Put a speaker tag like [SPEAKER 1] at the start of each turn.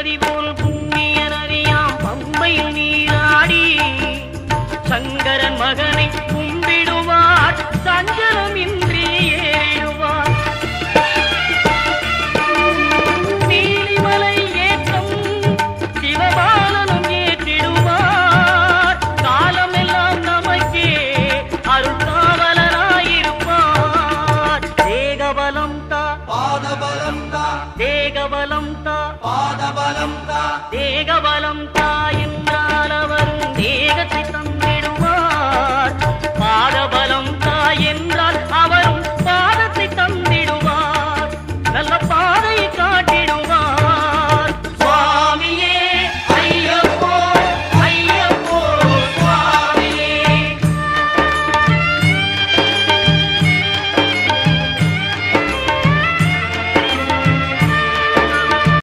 [SPEAKER 1] நதி போல் புண்ணிய நதியாம் பம்பையில் நீராடி சங்கரன் மகனை கும்பிடுவார் சஞ்சலமின்றி ஏறிடுவார். நீலிமலை ஏற்றம் சிவபாலனும் ஏற்றிடுவார். காலமெல்லாம் நமக்கே அருள்காவலனாயிருப்பார். தேகபலம் தா
[SPEAKER 2] பாதபலம் தா
[SPEAKER 1] தேகபலம் தா
[SPEAKER 2] பாதபலம் தா
[SPEAKER 1] தேகபலம் தா